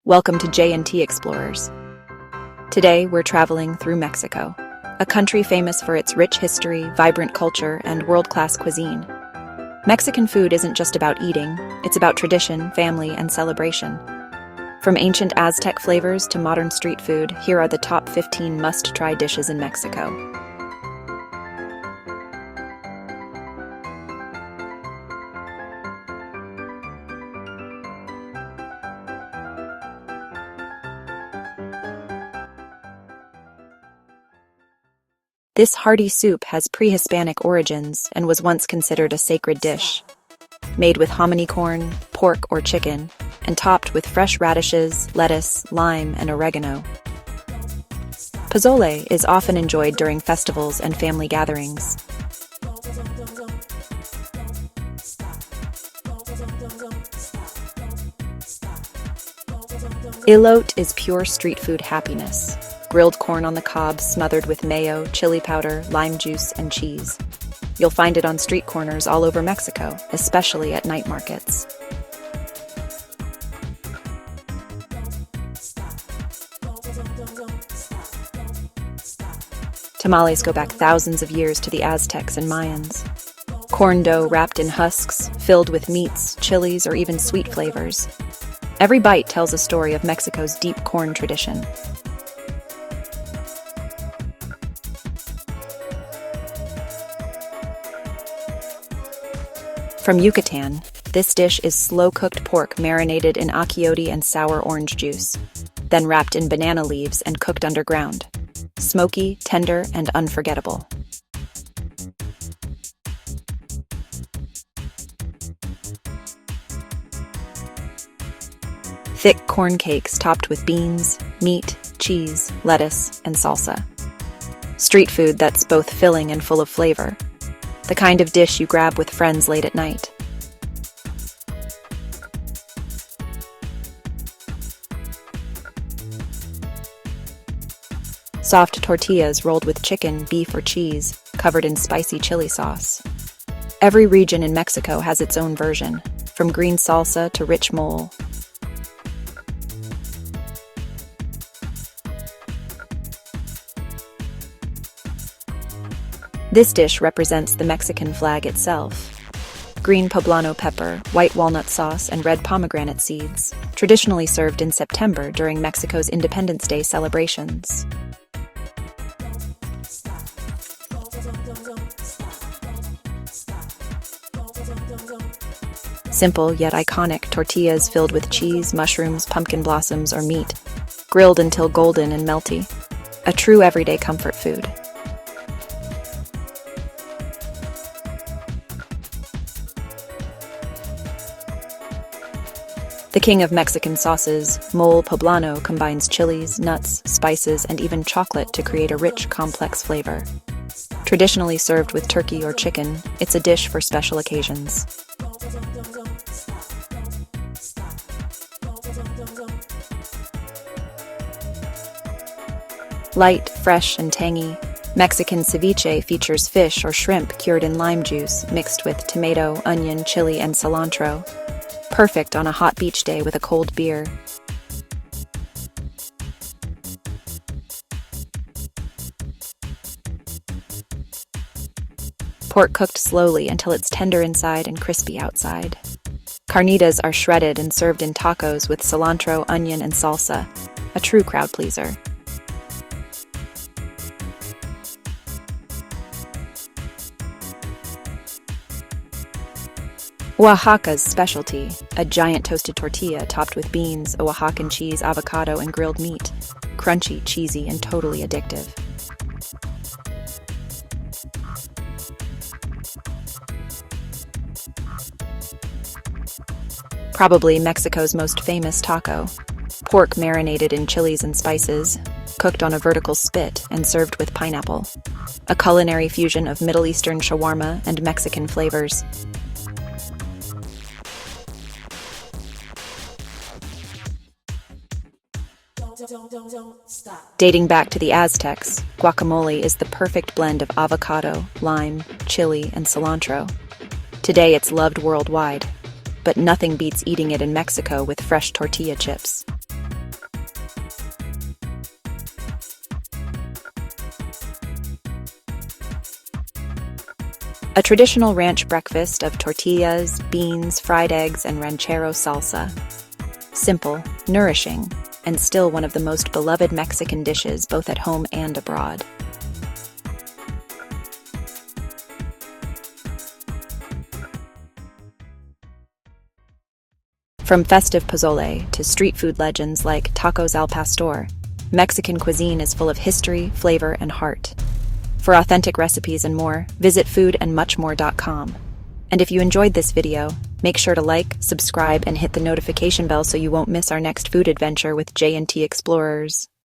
Welcome to J&T Explorers. Today, we're traveling through Mexico, a country famous for its rich history, vibrant culture, and world-class cuisine. Mexican food isn't just about eating, it's about tradition, family, and celebration. From ancient Aztec flavors to modern street food, here are the top 15 must-try dishes in Mexico. This hearty soup has pre-Hispanic origins and was once considered a sacred dish. Made with hominy corn, pork, or chicken, and topped with fresh radishes, lettuce, lime, and oregano. Pozole is often enjoyed during festivals and family gatherings. Elote is pure street food happiness. Grilled corn on the cob smothered with mayo, chili powder, lime juice, and cheese. You'll find it on street corners all over Mexico, especially at night markets. Tamales go back thousands of years to the Aztecs and Mayans. Corn dough wrapped in husks, filled with meats, chilies, or even sweet flavors. Every bite tells a story of Mexico's deep corn tradition. From Yucatán, this dish is slow-cooked pork marinated in achiote and sour orange juice, then wrapped in banana leaves and cooked underground. Smoky, tender, and unforgettable. Thick corn cakes topped with beans, meat, cheese, lettuce, and salsa. Street food that's both filling and full of flavor. The kind of dish you grab with friends late at night. Soft tortillas rolled with chicken, beef, or cheese, covered in spicy chili sauce. Every region in Mexico has its own version, from green salsa to rich mole. This dish represents the Mexican flag itself. Green poblano pepper, white walnut sauce, and red pomegranate seeds, traditionally served in September during Mexico's Independence Day celebrations. Simple yet iconic tortillas filled with cheese, mushrooms, pumpkin blossoms, or meat, grilled until golden and melty. A true everyday comfort food. The king of Mexican sauces, mole poblano combines chilies, nuts, spices, and even chocolate to create a rich, complex flavor. Traditionally served with turkey or chicken, it's a dish for special occasions. Light, fresh, and tangy, Mexican ceviche features fish or shrimp cured in lime juice mixed with tomato, onion, chili, and cilantro. Perfect on a hot beach day with a cold beer. Pork cooked slowly until it's tender inside and crispy outside. Carnitas are shredded and served in tacos with cilantro, onion, and salsa. A true crowd pleaser. Oaxaca's specialty, a giant toasted tortilla topped with beans, Oaxacan cheese, avocado, and grilled meat. Crunchy, cheesy, and totally addictive. Probably Mexico's most famous taco. Pork marinated in chilies and spices, cooked on a vertical spit and served with pineapple. A culinary fusion of Middle Eastern shawarma and Mexican flavors. Dating back to the Aztecs, guacamole is the perfect blend of avocado, lime, chili, and cilantro. Today it's loved worldwide, but nothing beats eating it in Mexico with fresh tortilla chips. A traditional ranch breakfast of tortillas, beans, fried eggs, and ranchero salsa. Simple, nourishing, and still one of the most beloved Mexican dishes both at home and abroad. From festive pozole to street food legends like tacos al pastor, Mexican cuisine is full of history, flavor, and heart. For authentic recipes and more, visit foodandmuchmore.com. And if you enjoyed this video, make sure to like, subscribe, and hit the notification bell so you won't miss our next food adventure with J&T Explorers.